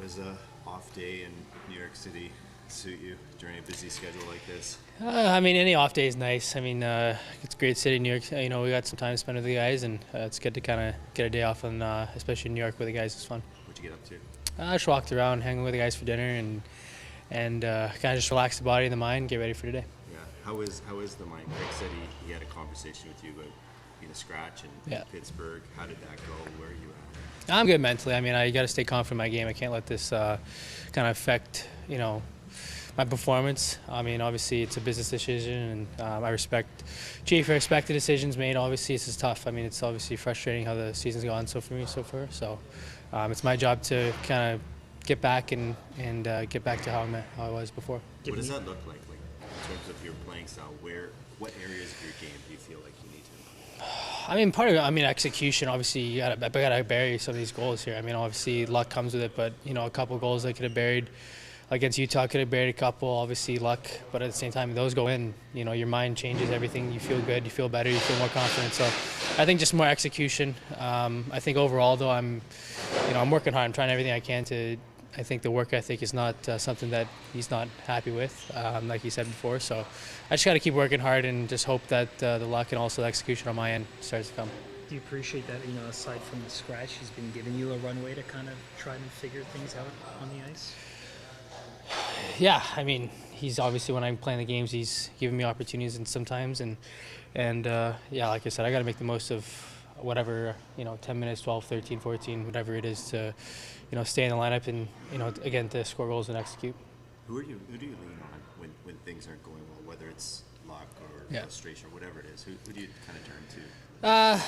does a off day in New York City suit you during a busy schedule like this? I mean, any off day is nice. I mean, it's a great city, New York. You know, we got some time to spend with the guys, and it's good to kind of get a day off, and especially in New York with the guys. It's fun. What'd you get up to? I just walked around, hanging with the guys for dinner, and kind of just relax the body and the mind, get ready for today. Yeah. How is the mind? Greg said he had a conversation with you about being a scratch in Pittsburgh. How did that go? Where are you at? I'm good mentally. I mean, I got to stay confident in my game. I can't let this kind of affect, my performance. I mean, obviously it's a business decision, and I respect Chief. I respect the decisions made. Obviously, this is tough. I mean, it's obviously frustrating how the season's gone for me so far. So it's my job to kind of get back and get back to how I was before. What does that look like in terms of your playing style? What areas of your game do you feel like you need to? I mean, part of it, execution. Obviously, I gotta bury some of these goals here. I mean, obviously, luck comes with it, but a couple goals I could have buried against Utah. Could have buried a couple. Obviously, luck, but at the same time, those go in. Your mind changes everything. You feel good. You feel better. You feel more confident. So, I think just more execution. I think overall, though, I'm working hard. I'm trying everything I can to. I think the work ethic is not something that he's not happy with, like he said before. So I just got to keep working hard and just hope that the luck and also the execution on my end starts to come. Do you appreciate that, aside from the scratch, he's been giving you a runway to kind of try and figure things out on the ice? Yeah, I mean, he's obviously, when I'm playing the games, he's giving me opportunities and sometimes. And like I said, I got to make the most of whatever, 10 minutes, 12, 13, 14, whatever it is to, stay in the lineup and, again, to score goals and execute. Who do you lean on when things aren't going well, whether it's luck or frustration or whatever it is? Who do you kind of turn to?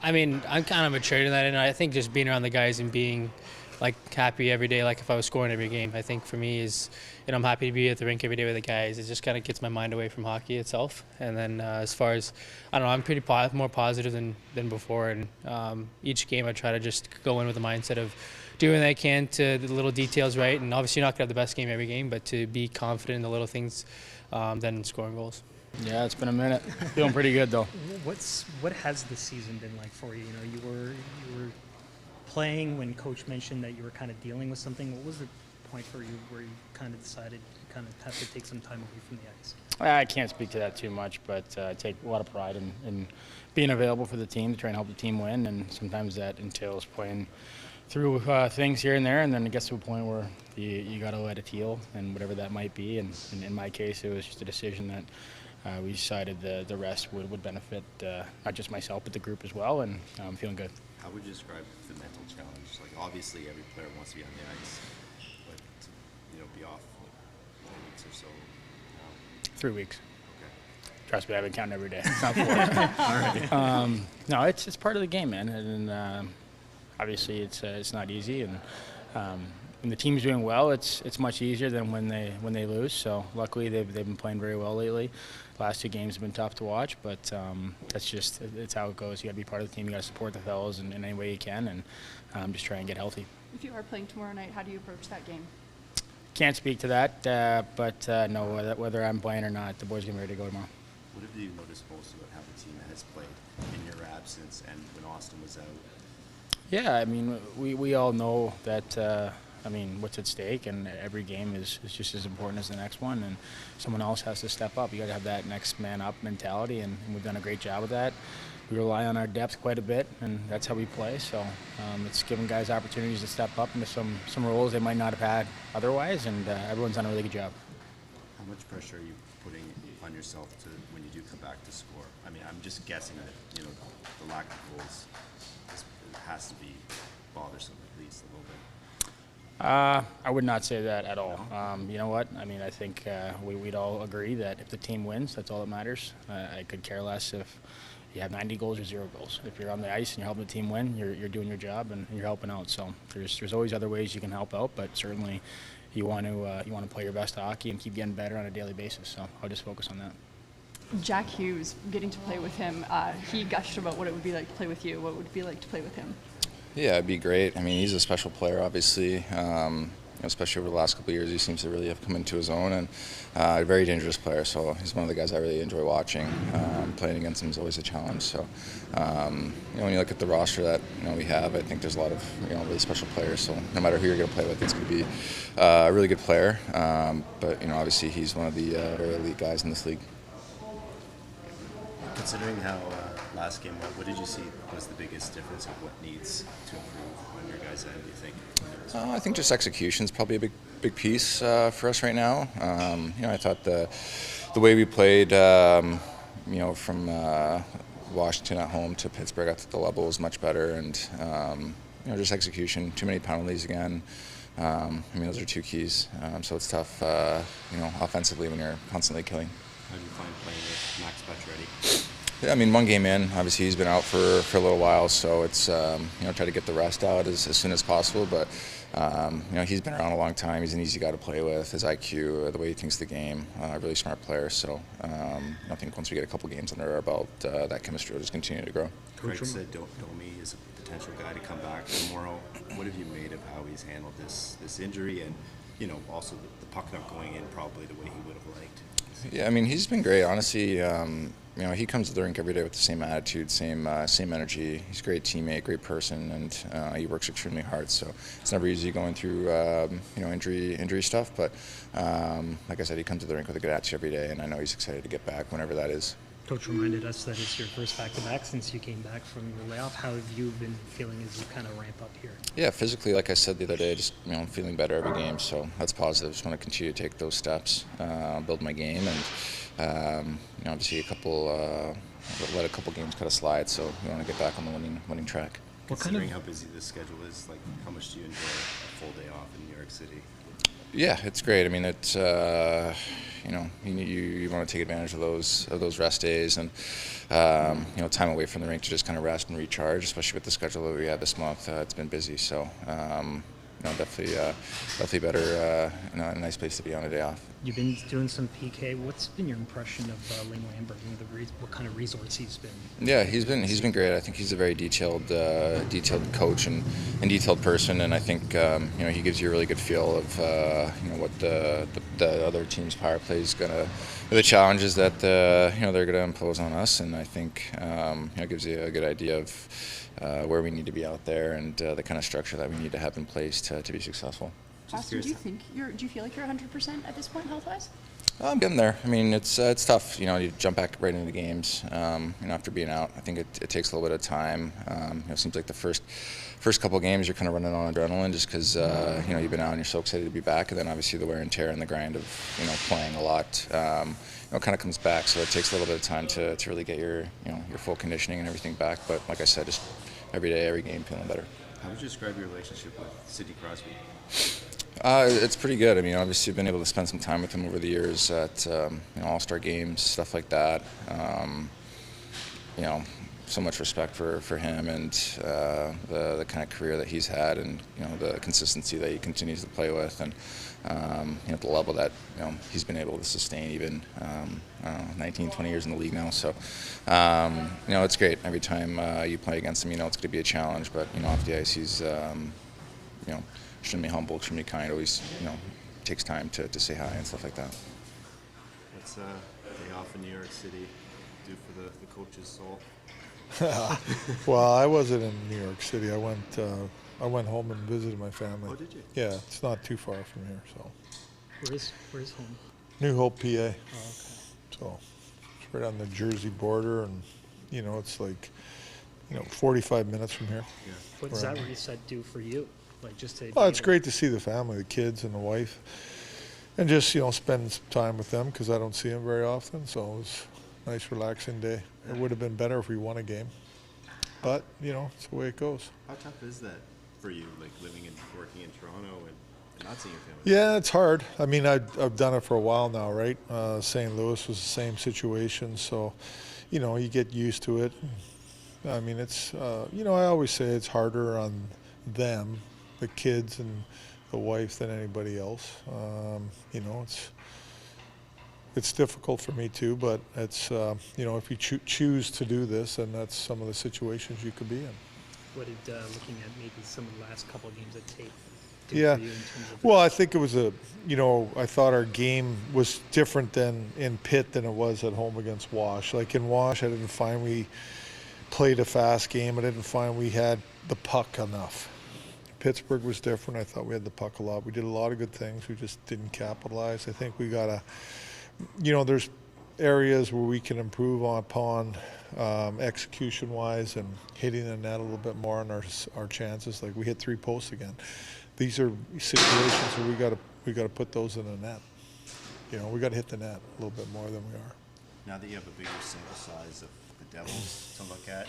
I mean, I'm kind of mature in that, and I think just being around the guys and being happy every day, like if I was scoring every game, I think for me is, I'm happy to be at the rink every day with the guys. It just kind of gets my mind away from hockey itself. And then as far as, I don't know, I'm pretty more positive than before. And each game I try to just go in with the mindset of doing what I can to the little details right. And obviously you're not going to have the best game every game, but to be confident in the little things than scoring goals. Yeah, it's been a minute. Feeling pretty good though. What has the season been like for you? You were playing when Coach mentioned that you were kind of dealing with something. What was the point for you where you kind of decided you kind of have to take some time away from the ice? I can't speak to that too much, but I take a lot of pride in being available for the team to try and help the team win, and sometimes that entails playing through things here and there, and then it gets to a point where you got to let it heal, and whatever that might be. And in my case, it was just a decision that we decided the rest would benefit not just myself but the group as well, and I'm feeling good. How would you describe the mental challenge? Obviously every player wants to be on the ice, but to be off 4 weeks or so. 3 weeks. Okay. Trust me, I've been counting every day. It's not 4. All right. No, it's part of the game, man, and obviously it's not easy, and when the team's doing well, it's much easier than when they lose. So luckily they've been playing very well lately. Last 2 games have been tough to watch, but it's how it goes. You got to be part of the team. You got to support the fellas in any way you can, and just try and get healthy. If you are playing tomorrow night, how do you approach that game? Can't speak to that, but no, whether I'm playing or not, the boys are getting ready to go tomorrow. What have you noticed most about how the team has played in your absence and when Auston was out? Yeah, I mean, we all know that. What's at stake, and every game is just as important as the next one, and someone else has to step up. You got to have that next man up mentality, and we've done a great job of that. We rely on our depth quite a bit, and that's how we play. So it's giving guys opportunities to step up into some roles they might not have had otherwise, and everyone's done a really good job. How much pressure are you putting on yourself when you do come back to score? I mean, I'm just guessing that the lack of goals has to be bothersome at least a little bit. I would not say that at all. You know what? I mean, I think we'd all agree that if the team wins, that's all that matters. I could care less if you have 90 goals or 0 goals. If you're on the ice and you're helping the team win, you're doing your job and you're helping out. So there's always other ways you can help out, but certainly you want to play your best hockey and keep getting better on a daily basis. So I'll just focus on that. Jack Hughes, getting to play with him, he gushed about what it would be like to play with you. What would it be like to play with him? Yeah, it'd be great. I mean, he's a special player, obviously. especially over the last couple of years, he seems to really have come into his own, and a very dangerous player. So he's one of the guys I really enjoy watching. Playing against him is always a challenge. So when you look at the roster that we have, I think there's a lot of really special players. So no matter who you're going to play with, it's going to be a really good player. But obviously he's one of the very elite guys in this league. Considering how last game went, what did you see was the biggest difference of what needs to improve on your guys' end, do you think? I think just execution is probably a big piece for us right now. I thought the way we played, from Washington at home to Pittsburgh, I thought the level was much better, and just execution. Too many penalties again. Those are two keys. So it's tough, offensively when you're constantly killing. How do you find playing with Max Pacioretty? Yeah, one game in. Obviously, he's been out for a little while, so it's try to get the rest out as soon as possible. But he's been around a long time. He's an easy guy to play with. His IQ, the way he thinks the game, a really smart player. So I think once we get a couple games under our belt, that chemistry will just continue to grow. Craig said Domi is a potential guy to come back tomorrow. What have you made of how he's handled this injury, and also the puck not going in probably the way he would have liked? Yeah, he's been great. Honestly, he comes to the rink every day with the same attitude, same energy. He's a great teammate, great person, and he works extremely hard. So it's never easy going through injury stuff. But like I said, he comes to the rink with a good attitude every day, and I know he's excited to get back whenever that is. Coach reminded us that it's your first back-to-back since you came back from your layoff. How have you been feeling as you kind of ramp up here? Yeah, physically, like I said the other day, just feeling better every game, so that's positive. Just want to continue to take those steps, build my game, and obviously let a couple games kind of slide. So we want to get back on the winning track. Considering how busy this schedule is, how much do you enjoy a full day off in New York City? Yeah, it's great. It's you want to take advantage of those rest days and time away from the rink to just kind of rest and recharge, especially with the schedule that we had this month. It's been busy, so definitely better. A nice place to be on a day off. You've been doing some PK. What's been your impression of Ling Lambert and what kind of resource he's been? Yeah, he's been great. I think he's a very detailed coach and detailed person, and I think he gives you a really good feel of what the other team's power play is the challenges that they're gonna impose on us, and I think it gives you a good idea of where we need to be out there and the kind of structure that we need to have in place to be successful. Auston, do you feel like you're 100% at this point health-wise? I'm getting there. It's tough. You jump back right into games. After being out, I think it takes a little bit of time. It seems like the first couple of games you're kind of running on adrenaline just because you've been out and you're so excited to be back, and then obviously the wear and tear and the grind of playing a lot kind of comes back. So it takes a little bit of time to really get your full conditioning and everything back. But like I said, just every day, every game, feeling better. How would you describe your relationship with Sidney Crosby? It's pretty good. Obviously, I've been able to spend some time with him over the years at All-Star games, stuff like that. So much respect for him and the kind of career that he's had, and the consistency that he continues to play with, and the level that he's been able to sustain even 19, 20 years in the league now. So it's great. Every time you play against him, it's going to be a challenge. But off the ice, he's extremely humble, extremely kind. Always takes time to say hi and stuff like that. What's a day off in New York City do for the coach's soul? Well, I wasn't in New York City. I went home and visited my family. Oh, did you? Yeah, it's not too far from here. So. Where's home? New Hope, PA. Oh, okay. So it's right on the Jersey border, and it's like 45 minutes from here. Yeah. What does that reset do for you? Just to. Well, it's great to see the family, the kids and the wife, and just spend some time with them because I don't see them very often. So it was a nice, relaxing day. It would have been better if we won a game, but it's the way it goes. How tough is that for you, living and working in Toronto and not seeing your family? Yeah, it's hard. I've done it for a while now, right? St. Louis was the same situation, so you get used to it. It's I always say it's harder on them, the kids and the wife, than anybody else. It's difficult for me too, but it's if you choose to do this, and that's some of the situations you could be in. What did looking at maybe some of the last couple of games at tape do Yeah. for you in terms of Well, I think it was I thought our game was different than in Pitt than it was at home against Wash. Like in Wash, I didn't find we played a fast game. I didn't find we had the puck enough. Pittsburgh was different. I thought we had the puck a lot. We did a lot of good things. We just didn't capitalize. I think we got there's areas where we can improve upon execution-wise and hitting the net a little bit more on our chances. Like we hit 3 posts again. These are situations where we got to put those in the net. We got to hit the net a little bit more than we are. Now that you have a bigger sample size of the Devils to look at,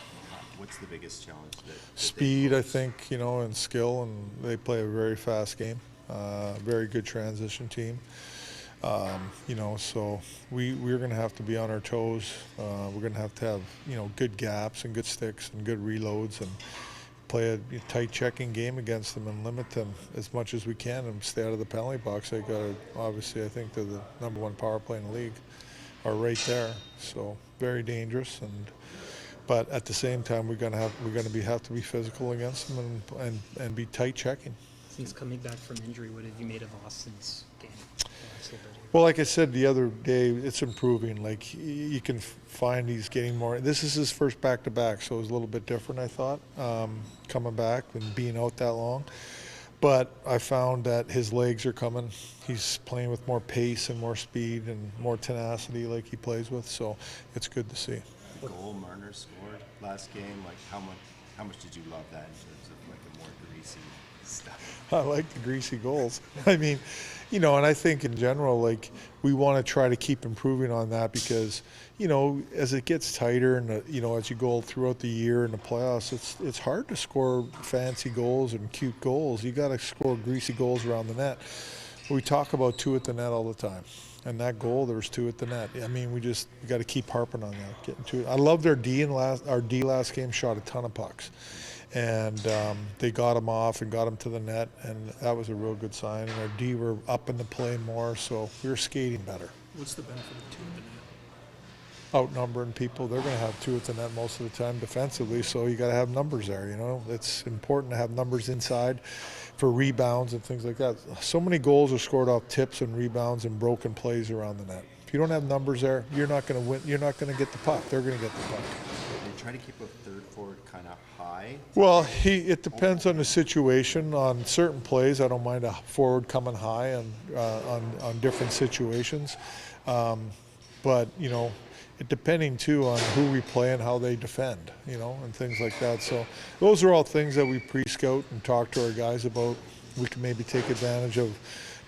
what's the biggest challenge that Speed, they I pose? think, and skill, and they play a very fast game. Very good transition team. So we're going to have to be on our toes. We're going to have good gaps and good sticks and good reloads and play a tight checking game against them and limit them as much as we can and stay out of the penalty box. Obviously, I think they're the number 1 power play in the league, are right there. So very dangerous, but at the same time, we're going to have to be physical against them and be tight checking. since coming back from injury? What have you made of Austin's game? Last little bit here? Well, like I said the other day, it's improving. Like you can find he's getting more. This is his first back-to-back, so it was a little bit different, I thought, coming back and being out that long. But I found that his legs are coming. He's playing with more pace and more speed and more tenacity like he plays with, so it's good to see. The goal Marner scored last game, like how much did you love that in terms of like the more greasy stuff? I like the greasy goals. I mean, and I think in general, like, we want to try to keep improving on that because, as it gets tighter and, as you go throughout the year in the playoffs, it's hard to score fancy goals and cute goals. You got to score greasy goals around the net. We talk about 2 at the net all the time. And that goal, there was 2 at the net. I mean, we got to keep harping on that, getting to it. I love their D our D last game shot a ton of pucks. And they got him off and got him to the net, and that was a real good sign. And our D were up in the play more, so we were skating better. What's the benefit of 2 at the net? Outnumbering people, they're going to have 2 at the net most of the time defensively, so you got to have numbers there. It's important to have numbers inside for rebounds and things like that. So many goals are scored off tips and rebounds and broken plays around the net. If you don't have numbers there, you're not going to win. You're not going to get the puck. They're going to get the puck. They try to keep a third forward kind of high. Well, it depends on the situation. On certain plays, I don't mind a forward coming high on different situations. But, it depending, too, on who we play and how they defend, and things like that. So those are all things that we pre-scout and talk to our guys about. We can maybe take advantage of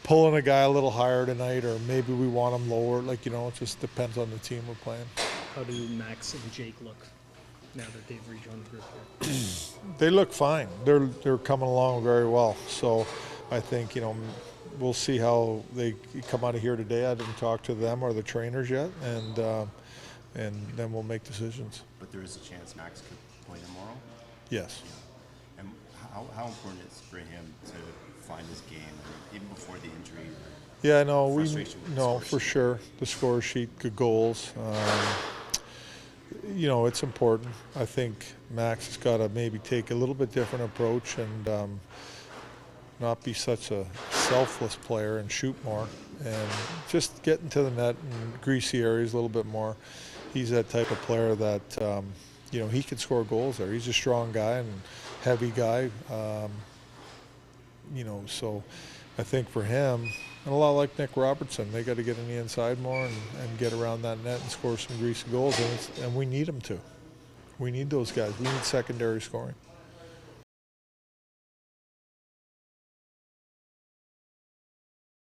pulling a guy a little higher tonight, or maybe we want him lower. Like, it just depends on the team we're playing. How do Max and Jake look now that they've rejoined the group here? They look fine. They're coming along very well. So I think, we'll see how they come out of here today. I didn't talk to them or the trainers yet, and then we'll make decisions. But there is a chance Max could play tomorrow. Yes. And how important is it for him to find his game, even before the injury? Yeah, no, Frustration with the score for sheet. sure. The score sheet, good goals. It's important. I think Max has got to maybe take a little bit different approach and not be such a selfless player and shoot more and just get into the net and greasy areas a little bit more. He's that type of player that, he can score goals there. He's a strong guy and heavy guy. So I think for him, and a lot like Nick Robertson, they got to get in the inside more and get around that net and score some greasy goals. And we need them to. We need those guys. We need secondary scoring.